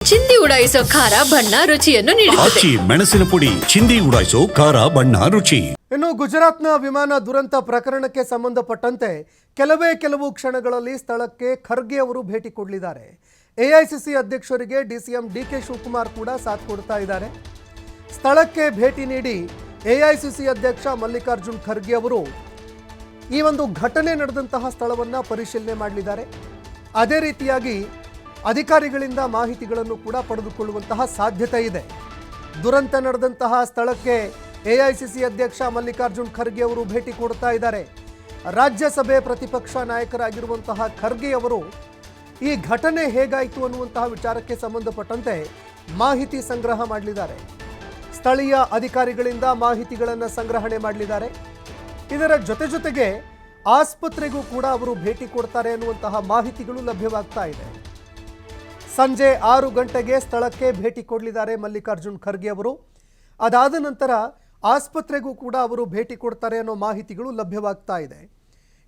ಚಿಂದಿ ಉಡಾಯಿಸೋ ಖಾರ ಬಣ್ಣ ರುಚಿಯನ್ನು ನೀಡುತ್ತದೆ. ಆಚಿ ಮೆಣಸಿನ ಪುಡಿ ಚಿಂದಿ ಉಡಾಯಿಸೋ ಖಾರ ಬಣ್ಣ ರುಚಿ. ಇನ್ನು ಗುಜರಾತ್ನ ವಿಮಾನ ದುರಂತ ಪ್ರಕರಣಕ್ಕೆ ಸಂಬಂಧಪಟ್ಟಂತೆ ಕೆಲವು ಕ್ಷಣಗಳಲ್ಲಿ ಸ್ಥಳಕ್ಕೆ ಖರ್ಗೆ ಅವರು ಭೇಟಿ ಕೊಡಲಿದ್ದಾರೆ. ಎಐಸಿಸಿ ಅಧ್ಯಕ್ಷರಿಗೆ ಡಿಸಿಎಂ ಡಿಕೆ ಶಿವಕುಮಾರ್ ಕೂಡ ಸಾಥ್ ಕೊಡ್ತಾ ಇದ್ದಾರೆ. ಸ್ಥಳಕ್ಕೆ ಭೇಟಿ ನೀಡಿ ಎಐಸಿಸಿ ಅಧ್ಯಕ್ಷ ಮಲ್ಲಿಕಾರ್ಜುನ್ ಖರ್ಗೆ ಅವರು ಈ ಒಂದು ಘಟನೆ ನಡೆದಂತಹ ಸ್ಥಳವನ್ನು ಪರಿಶೀಲನೆ ಮಾಡಲಿದ್ದಾರೆ. ಅದೇ ರೀತಿಯಾಗಿ ಅಧಿಕಾರಿಗಳಿಂದ ಮಾಹಿತಿಗಳನ್ನು ಕೂಡ ಪಡೆದುಕೊಳ್ಳುವಂತಹ ಸಾಧ್ಯತೆ ಇದೆ. ದುರಂತ ನಡೆದಂತಹ ಸ್ಥಳಕ್ಕೆ ಎಐಸಿಸಿ ಅಧ್ಯಕ್ಷ ಮಲ್ಲಿಕಾರ್ಜುನ್ ಖರ್ಗೆ ಅವರು ಭೇಟಿ ಕೊಡ್ತಾ ಇದ್ದಾರೆ. ರಾಜ್ಯಸಭೆ ಪ್ರತಿಪಕ್ಷ ನಾಯಕರಾಗಿರುವಂತಹ ಖರ್ಗೆ ಅವರು ಈ ಘಟನೆ ಹೇಗಾಯಿತು ಅನ್ನುವಂತಹ ವಿಚಾರಕ್ಕೆ ಸಂಬಂಧಪಟ್ಟಂತೆ ಮಾಹಿತಿ ಸಂಗ್ರಹ ಮಾಡಲಿದ್ದಾರೆ. ಸ್ಥಳೀಯ ಅಧಿಕಾರಿಗಳಿಂದ ಮಾಹಿತಿಗಳನ್ನು ಸಂಗ್ರಹಣೆ ಮಾಡಲಿದ್ದಾರೆ. ಇದರ ಜೊತೆಗೆ ಆಸ್ಪತ್ರೆಗೂ ಕೂಡ ಅವರು ಭೇಟಿ ಕೊಡ್ತಾರೆ ಅನ್ನುವಂತಹ ಮಾಹಿತಿಗಳು ಲಭ್ಯವಾಗ್ತಾ ಇದೆ. ಸಂಜೆ 6 ಗಂಟೆಗೆ ಸ್ಥಳಕ್ಕೆ ಭೇಟಿ ಕೊಡಲಿದ್ದಾರೆ ಮಲ್ಲಿಕಾರ್ಜುನ್ ಖರ್ಗೆ ಅವರು. ಅದಾದ ನಂತರ ಆಸ್ಪತ್ರೆಗೂ ಕೂಡ ಅವರು ಭೇಟಿ ಕೊಡ್ತಾರೆ ಅನ್ನೋ ಮಾಹಿತಿಗಳು ಲಭ್ಯವಾಗ್ತಾ ಇದೆ.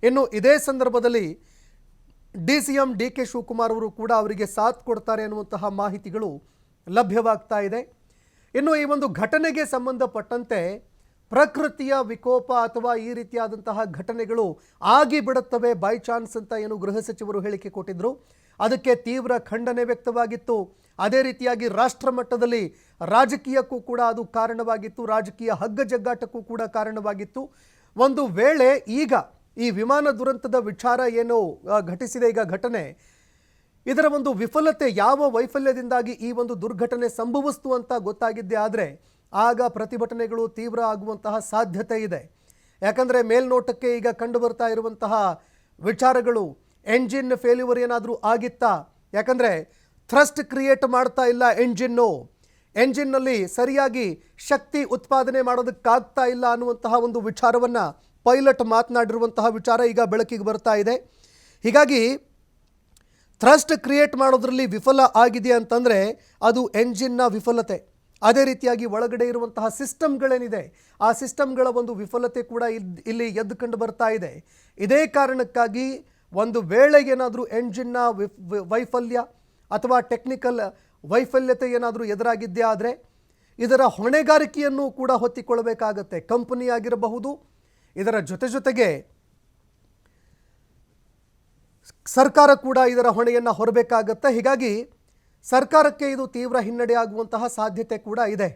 ಇನ್ನು ಇದೇ ಸಂದರ್ಭದಲ್ಲಿ ಡಿಸಿಎಂ ಡಿಕೆ ಶಿವಕುಮಾರ್ ಅವರು ಕೂಡ ಅವರಿಗೆ ಸಾಥ್ ಕೊಡ್ತಾರೆ ಅನ್ನುವಂತಹ ಮಾಹಿತಿಗಳು ಲಭ್ಯವಾಗ್ತಾ ಇದೆ. ಇನ್ನು ಈ ಒಂದು ಘಟನೆಗೆ ಸಂಬಂಧಪಟ್ಟಂತೆ ಪ್ರಕೃತಿಯ ವಿಕೋಪ ಅಥವಾ ಈ ರೀತಿಯಾದಂತಹ ಘಟನೆಗಳು ಆಗಿ ಬಿಡುತ್ತವೆ ಬೈ ಚಾನ್ಸ್ ಅಂತ ಏನು ಗೃಹ ಸಚಿವರು ಹೇಳಿಕೆ ಕೊಟ್ಟಿದ್ರು. ಅದಕ್ಕೆ ತೀವ್ರ ಖಂಡನೆ ವ್ಯಕ್ತವಾಗಿತ್ತು. ಅದೇ ರೀತಿಯಾಗಿ ರಾಷ್ಟ್ರ ಮಟ್ಟದಲ್ಲಿ ರಾಜಕೀಯಕ್ಕೂ ಕೂಡ ಅದು ಕಾರಣವಾಗಿತ್ತು. ರಾಜಕೀಯ ಹಗ್ಗಜಗ್ಗಾಟಕ್ಕೂ ಕೂಡ ಕಾರಣವಾಗಿತ್ತು. ಒಂದು ವೇಳೆ ಈಗ ಈ ವಿಮಾನ ದುರಂತದ ವಿಚಾರ ಏನು ಘಟಿಸಿದೆ, ಈಗ ಘಟನೆ, ಇದರ ಒಂದು ವಿಫಲತೆ, ಯಾವ ವೈಫಲ್ಯದಿಂದಾಗಿ ಈ ಒಂದು ದುರ್ಘಟನೆ ಸಂಭವಿಸ್ತು ಅಂತ ಗೊತ್ತಾಗಿದ್ದೇ ಆದರೆ ಆಗ ಪ್ರತಿಭಟನೆಗಳು ತೀವ್ರ ಆಗುವಂತಹ ಸಾಧ್ಯತೆ ಇದೆ. ಯಾಕಂದರೆ ಮೇಲ್ನೋಟಕ್ಕೆ ಈಗ ಕಂಡು ಬರ್ತಾ ಇರುವಂತಹ ವಿಚಾರಗಳು ಎಂಜಿನ್ ಫೇಲ್ಯೂರ್ ಏನಾದರೂ ಆಗಿತ್ತಾ? ಯಾಕಂದರೆ ಥ್ರಸ್ಟ್ ಕ್ರಿಯೇಟ್ ಮಾಡ್ತಾ ಇಲ್ಲ ಎಂಜಿನ್ನಲ್ಲಿ ಸರಿಯಾಗಿ ಶಕ್ತಿ ಉತ್ಪಾದನೆ ಮಾಡೋದಕ್ಕಾಗ್ತಾ ಇಲ್ಲ ಅನ್ನುವಂತಹ ಒಂದು ವಿಚಾರವನ್ನು ಪೈಲಟ್ ಮಾತನಾಡಿರುವಂತಹ ವಿಚಾರ ಈಗ ಬೆಳಕಿಗೆ ಬರ್ತಾ ಇದೆ. ಹೀಗಾಗಿ ಥ್ರಸ್ಟ್ ಕ್ರಿಯೇಟ್ ಮಾಡೋದ್ರಲ್ಲಿ ವಿಫಲ ಆಗಿದೆ ಅಂತಂದರೆ ಅದು ಎಂಜಿನ್ನ ವಿಫಲತೆ. ಅದೇ ರೀತಿಯಾಗಿ ಒಳಗಡೆ ಇರುವಂತಹ ಸಿಸ್ಟಮ್ಗಳೇನಿದೆ ಆ ಸಿಸ್ಟಮ್ಗಳ ಒಂದು ವಿಫಲತೆ ಕೂಡ ಇಲ್ಲಿ ಎದ್ದು ಕಂಡು ಬರ್ತಾ ಇದೆ. ಇದೇ ಕಾರಣಕ್ಕಾಗಿ ಒಂದು ವೇಳೆ ಏನಾದರೂ ಎಂಜಿನ್ನ ವೈಫಲ್ಯ ಅಥವಾ ಟೆಕ್ನಿಕಲ್ ವೈಫಲ್ಯತೆ ಏನಾದರೂ ಎದುರಾಗಿದ್ದೇ ಆದರೆ ಇದರ ಹೊಣೆಗಾರಿಕೆಯನ್ನು ಕೂಡ ಹೊತ್ತಿಕೊಳ್ಳಬೇಕಾಗತ್ತೆ. ಕಂಪನಿ ಆಗಿರಬಹುದು, ಇದರ ಜೊತೆಗೆ ಸರ್ಕಾರ ಕೂಡ ಇದರ ಹೊಣೆಯನ್ನು ಹೊರಬೇಕಾಗತ್ತೆ. ಹೀಗಾಗಿ ಸರ್ಕಾರಕ್ಕೆ ಇದು ತೀವ್ರ ಹಿನ್ನಡೆ ಆಗುವಂತಹ ಸಾಧ್ಯತೆ ಕೂಡ ಇದೆ.